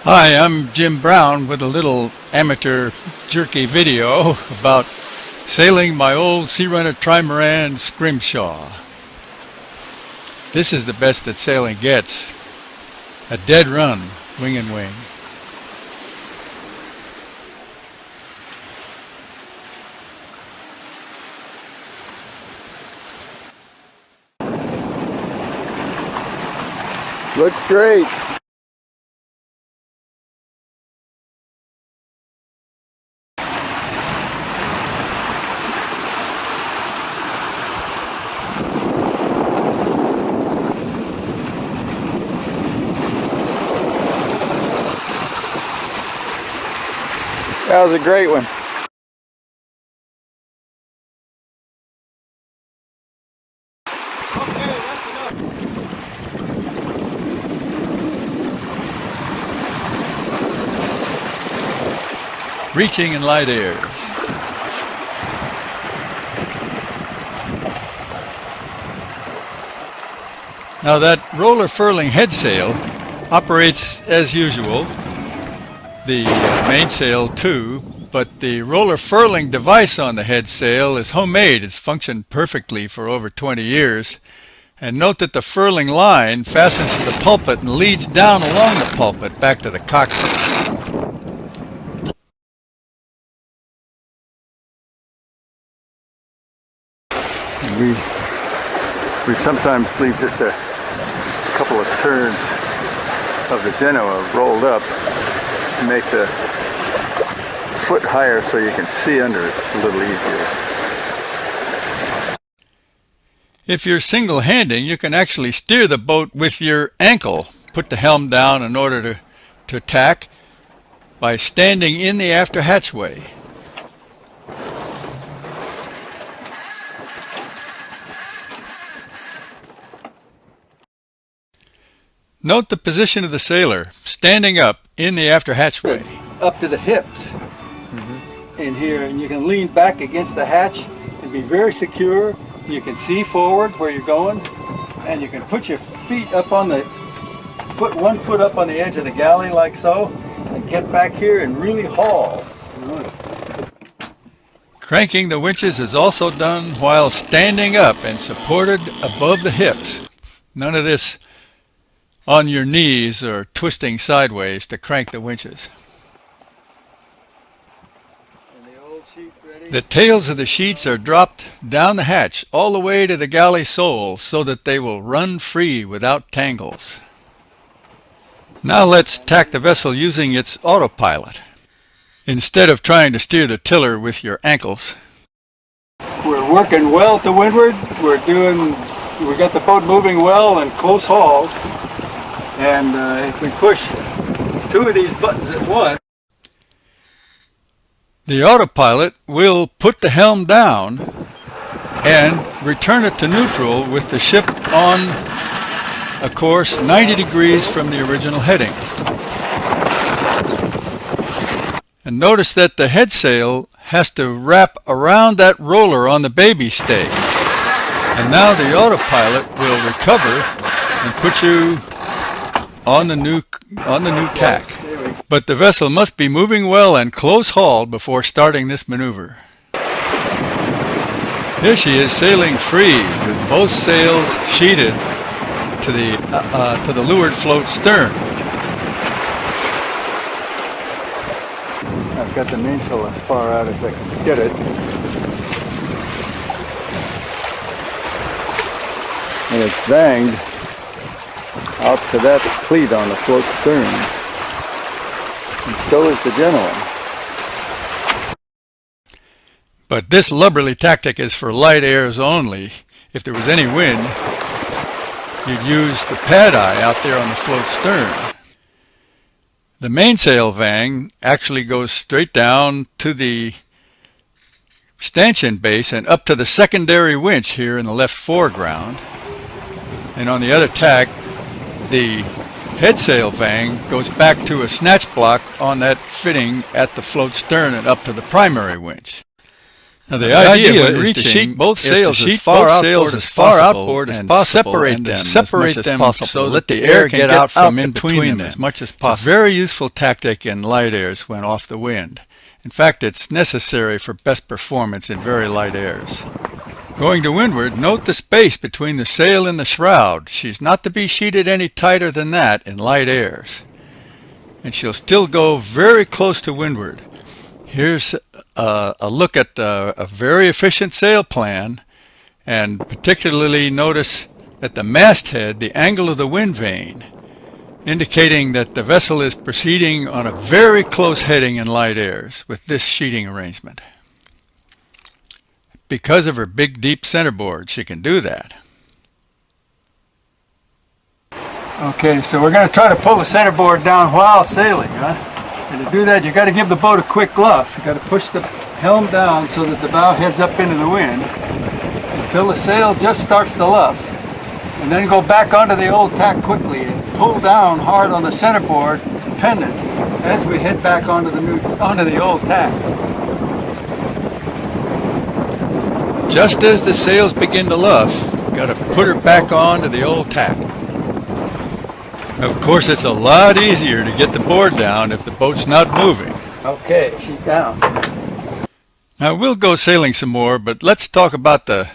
Hi, I'm Jim Brown with a little amateur jerky video about sailing my old Searunner Trimaran Scrimshaw. This is the best that sailing gets. A dead run, wing and wing. Looks great. That was a great one. Okay, that's enough. Reaching in light airs. Now that roller furling head sail operates as usual. The mainsail too, but the roller furling device on the head sail is homemade. It's functioned perfectly for over 20 years. And note that the furling line fastens to the pulpit and leads down along the pulpit back to the cockpit. We sometimes leave just a couple of turns of the Genoa rolled up to make the foot higher so you can see under it a little easier. If you're single-handing, you can actually steer the boat with your ankle. Put the helm down in order to tack by standing in the after hatchway. Note the position of the sailor, standing up in the after hatchway. Up to the hips in here, and you can lean back against the hatch and be very secure. You can see forward where you're going, and you can put your feet up on the one foot up on the edge of the galley like so, and get back here and really haul. Cranking the winches is also done while standing up and supported above the hips. None of this on your knees or twisting sideways to crank the winches. The tails of the sheets are dropped down the hatch all the way to the galley sole so that they will run free without tangles. Now let's tack the vessel using its autopilot. Instead of trying to steer the tiller with your ankles. We're working well to windward. We got the boat moving well and close hauled. And if we push two of these buttons at once, the autopilot will put the helm down and return it to neutral with the ship on a course 90 degrees from the original heading. And notice that the head sail has to wrap around that roller on the baby stay. And now the autopilot will recover and put you on the new tack. But the vessel must be moving well and close hauled before starting this maneuver. Here she is sailing free with both sails sheeted to the leeward float stern. I've got the mainsail as far out as I can get it. And it's banged out to that cleat on the float stern. And so is the Genoa. But this lubberly tactic is for light airs only. If there was any wind, you'd use the pad eye out there on the float stern. The mainsail vang actually goes straight down to the stanchion base and up to the secondary winch here in the left foreground. And on the other tack, the head sail vang goes back to a snatch block on that fitting at the float stern and up to the primary winch. Now the idea is to sheet both sails as far outboard as possible, and separate them so that the air can get out from in between them as much as possible. It's a very useful tactic in light airs when off the wind. In fact, it's necessary for best performance in very light airs. Going to windward, note the space between the sail and the shroud. She's not to be sheeted any tighter than that in light airs. And she'll still go very close to windward. Here's a look at a very efficient sail plan, and particularly notice at the masthead the angle of the wind vane, indicating that the vessel is proceeding on a very close heading in light airs with this sheeting arrangement. Because of her big deep centerboard, she can do that. Okay, so we're going to try to pull the centerboard down while sailing, huh? And to do that, you got to give the boat a quick luff. You got to push the helm down so that the bow heads up into the wind until the sail just starts to luff, and then go back onto the old tack quickly and pull down hard on the centerboard pendant as we head back onto the old tack. Just as the sails begin to luff, you got to put her back onto the old tack. Of course, it's a lot easier to get the board down if the boat's not moving. Okay, she's down. Now we'll go sailing some more, but let's talk about the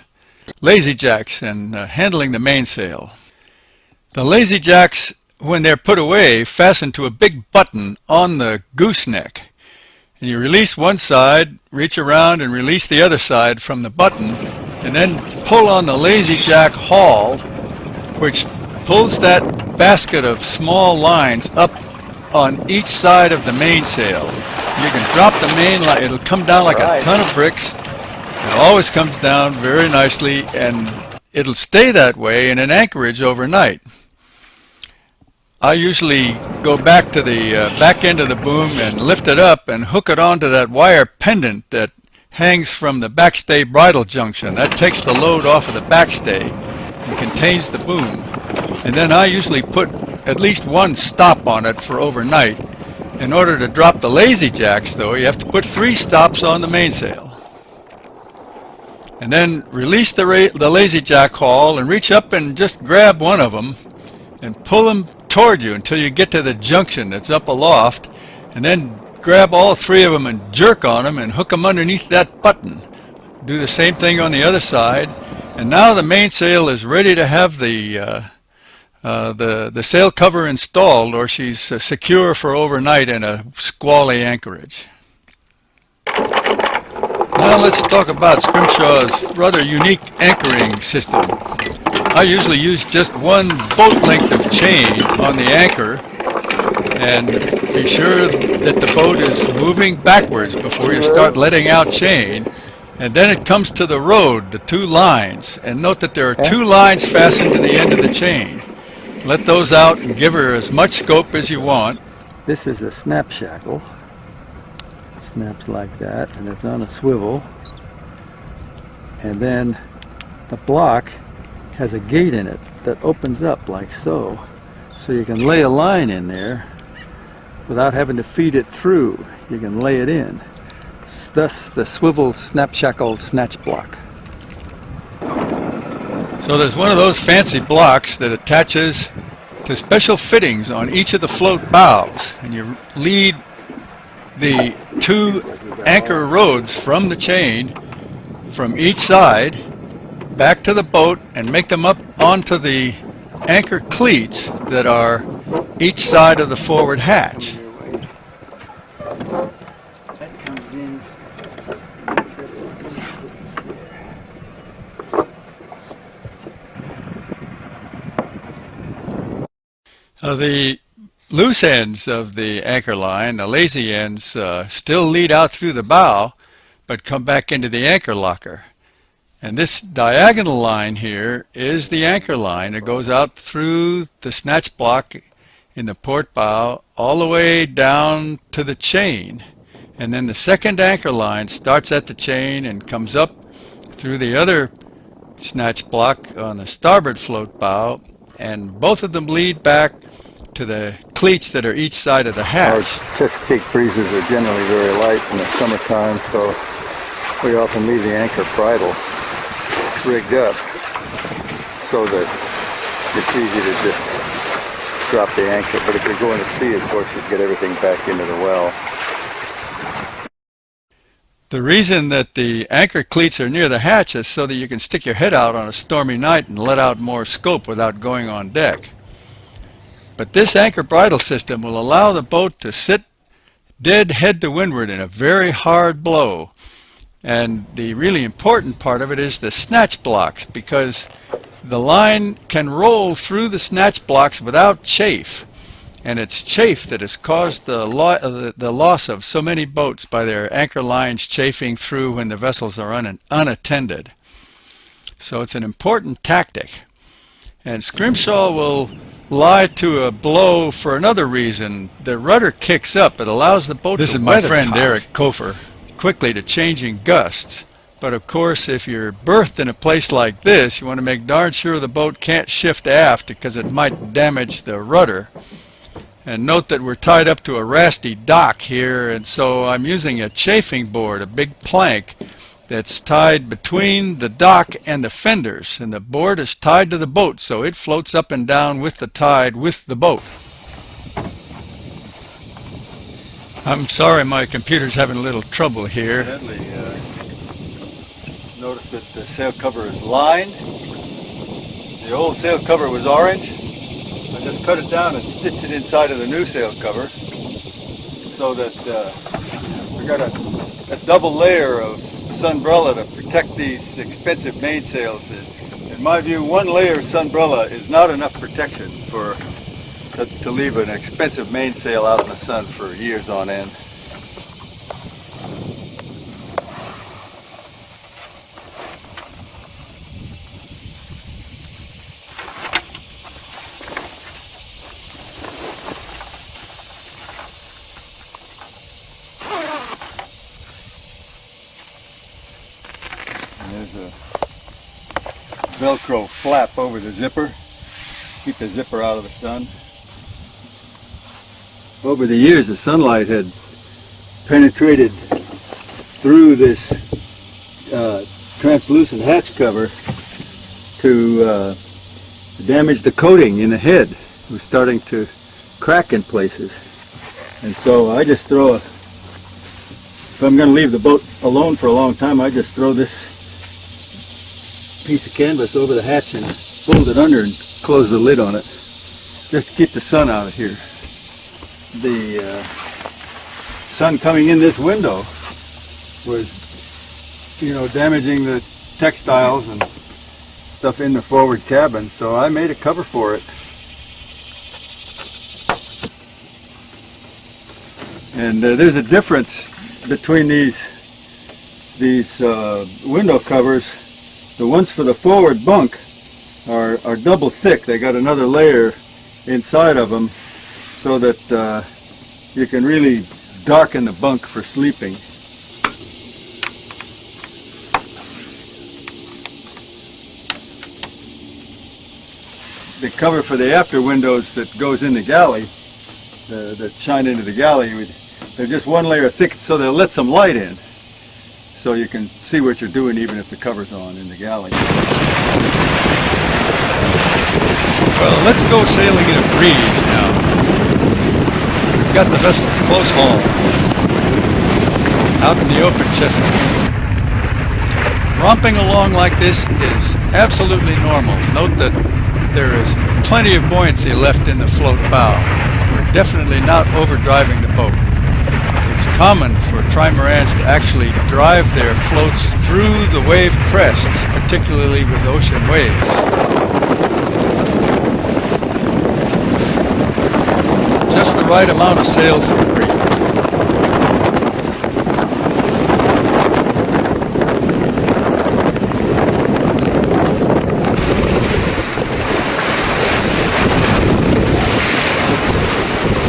lazy jacks and handling the mainsail. The lazy jacks, when they're put away, fasten to a big button on the gooseneck. And you release one side, reach around and release the other side from the button, and then pull on the lazy jack haul, which pulls that basket of small lines up on each side of the mainsail. You can drop the main line, it'll come down like a ton of bricks. It always comes down very nicely, and it'll stay that way in an anchorage overnight. I usually go back to the back end of the boom and lift it up and hook it onto that wire pendant that hangs from the backstay bridle junction. That takes the load off of the backstay and contains the boom. And then I usually put at least one stop on it for overnight. In order to drop the lazy jacks, though, you have to put 3 stops on the mainsail. And then release the lazy jack haul and reach up and just grab one of them and pull them toward you until you get to the junction that's up aloft, and then grab all 3 of them and jerk on them and hook them underneath that button. Do the same thing on the other side, and now the mainsail is ready to have the sail cover installed, or she's secure for overnight in a squally anchorage. Now let's talk about Scrimshaw's rather unique anchoring system. I usually use just one boat length of chain on the anchor, and be sure that the boat is moving backwards before you start letting out chain. And then it comes to the rode, the 2 lines, and note that there are 2 lines fastened to the end of the chain. Let those out and give her as much scope as you want. This is a snap shackle. It snaps like that, and it's on a swivel. And then the block has a gate in it that opens up like so. So you can lay a line in there without having to feed it through. You can lay it in. Thus the swivel snap shackle snatch block. So there's one of those fancy blocks that attaches to special fittings on each of the float bows, and you lead the 2 anchor rods from the chain from each side back to the boat and make them up onto the anchor cleats that are each side of the forward hatch. That comes in. The loose ends of the anchor line, the lazy ends, still lead out through the bow but come back into the anchor locker. And this diagonal line here is the anchor line. It goes out through the snatch block in the port bow all the way down to the chain. And then the second anchor line starts at the chain and comes up through the other snatch block on the starboard float bow, and both of them lead back to the cleats that are each side of the hatch. Our Chesapeake breezes are generally very light in the summertime, so we often leave the anchor bridle rigged up so that it's easy to just drop the anchor. But if you're going to sea, of course, you get everything back into the well. The reason that the anchor cleats are near the hatch is so that you can stick your head out on a stormy night and let out more scope without going on deck. But this anchor bridle system will allow the boat to sit dead head to windward in a very hard blow. And the really important part of it is the snatch blocks, because the line can roll through the snatch blocks without chafe. And it's chafe that has caused the loss of so many boats by their anchor lines chafing through when the vessels are unattended. So it's an important tactic. And Scrimshaw will lie to a blow for another reason. The rudder kicks up. It allows the boat This to is my weather friend tough Eric Kofer quickly to changing gusts. But of course, if you're berthed in a place like this, you want to make darn sure the boat can't shift aft because it might damage the rudder. And note that we're tied up to a rasty dock here, and so I'm using a chafing board, a big plank that's tied between the dock and the fenders, and the board is tied to the boat so it floats up and down with the tide with the boat. I'm sorry, my computer's having a little trouble here. Evidently, notice that the sail cover is lined. The old sail cover was orange. I just cut it down and stitched it inside of the new sail cover so that we got a double layer of sunbrella to protect these expensive mainsails. In my view, one layer of sunbrella is not enough protection to leave an expensive mainsail out in the sun for years on end. There's a Velcro flap over the zipper. Keep the zipper out of the sun. Over the years, the sunlight had penetrated through this translucent hatch cover to damage the coating in the head. It was starting to crack in places. And so I just throw if I'm going to leave the boat alone for a long time, I just throw this piece of canvas over the hatch and fold it under and close the lid on it, just to keep the sun out of here. The sun coming in this window was, damaging the textiles and stuff in the forward cabin, so I made a cover for it. And there's a difference between these window covers. The ones for the forward bunk are double thick. They got another layer inside of them so that you can really darken the bunk for sleeping. The cover for the after windows that goes in the galley, that shine into the galley, they're just one layer thick so they'll let some light in. So you can see what you're doing even if the cover's on in the galley. Well, let's go sailing in a breeze now. We've got the vessel close haul, out in the open Chesapeake. Romping along like this is absolutely normal. Note that there is plenty of buoyancy left in the float bow. We're definitely not overdriving the boat. It's common for trimarans to actually drive their floats through the wave crests, particularly with ocean waves. Just the right amount of sail for the breeze.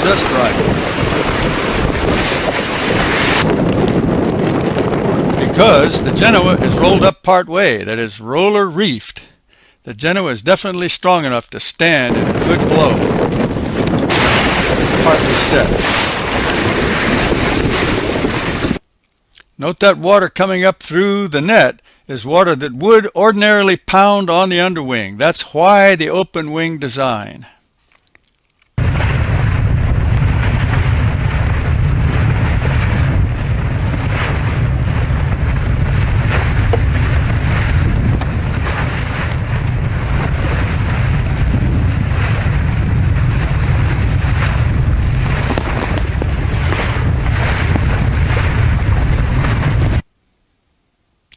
Just right. Because the Genoa is rolled up part way, that is roller reefed. The Genoa is definitely strong enough to stand in a good blow. Partly set. Note that water coming up through the net is water that would ordinarily pound on the underwing. That's why the open wing design.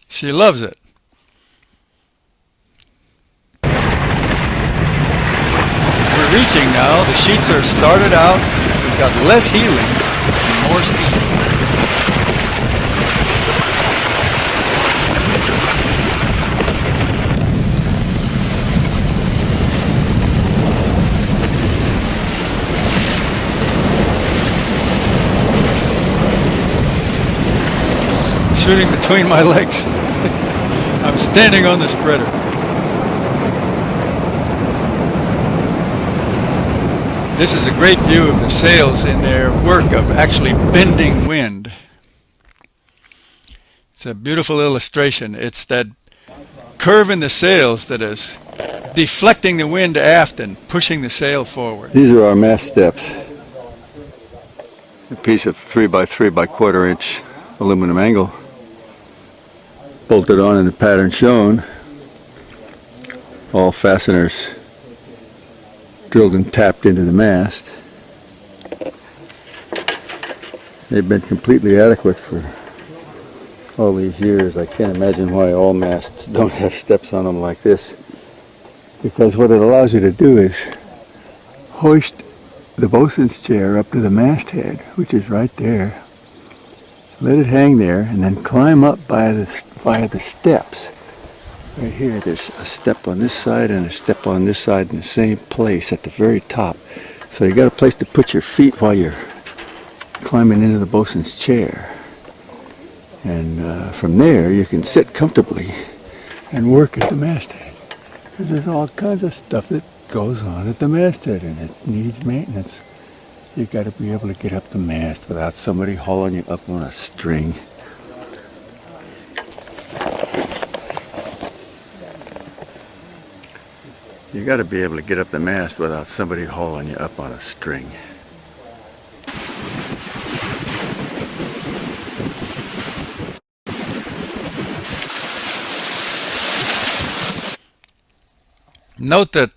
She loves it. We're reaching now. The sheets are started out. We've got less heeling and more speed. Shooting between my legs. I'm standing on the spreader. This is a great view of the sails in their work of actually bending wind. It's a beautiful illustration. It's that curve in the sails that is deflecting the wind aft and pushing the sail forward. These are our mast steps. A piece of 3 by 3 by 1/4 inch aluminum angle, bolted on in the pattern shown. All fasteners drilled and tapped into the mast. They've been completely adequate for all these years. I can't imagine why all masts don't have steps on them like this, because what it allows you to do is hoist the bosun's chair up to the masthead, which is right there. Let it hang there and then climb up via the steps. Right here, there's a step on this side and a step on this side in the same place at the very top. So you got a place to put your feet while you're climbing into the bosun's chair. And from there, you can sit comfortably and work at the masthead. There's all kinds of stuff that goes on at the masthead, and it needs maintenance. You got to be able to get up the mast without somebody hauling you up on a string. You got to be able to get up the mast without somebody hauling you up on a string. Note that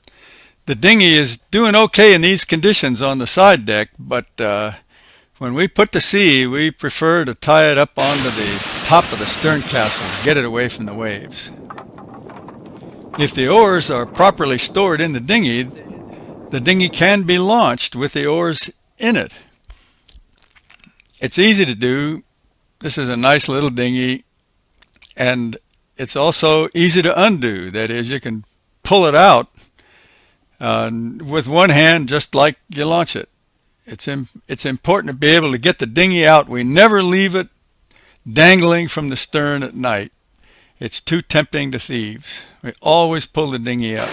the dinghy is doing okay in these conditions on the side deck, but when we put to sea, we prefer to tie it up onto the top of the stern castle to get it away from the waves. If the oars are properly stored in the dinghy can be launched with the oars in it. It's easy to do. This is a nice little dinghy, and it's also easy to undo. That is, you can pull it out with one hand just like you launch it. It's important to be able to get the dinghy out. We never leave it dangling from the stern at night. It's too tempting to thieves. We always pull the dinghy up.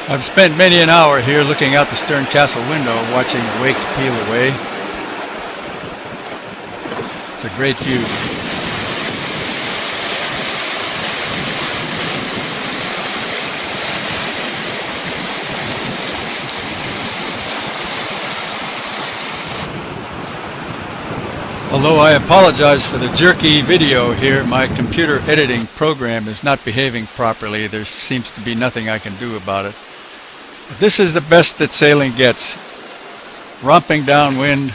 I've spent many an hour here looking out the stern castle window, watching the wake peel away. It's a great view. Although I apologize for the jerky video here, my computer editing program is not behaving properly. There seems to be nothing I can do about it. But this is the best that sailing gets. Romping downwind,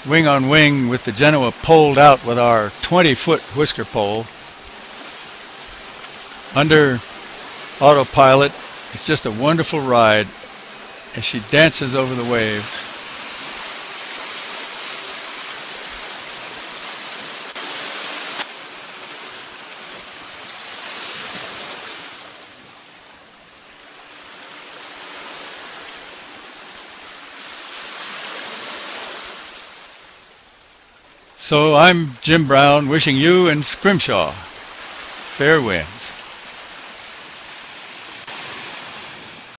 wing on wing with the Genoa poled out with our 20-foot whisker pole. Under autopilot, it's just a wonderful ride as she dances over the waves. So I'm Jim Brown, wishing you and Scrimshaw fair winds.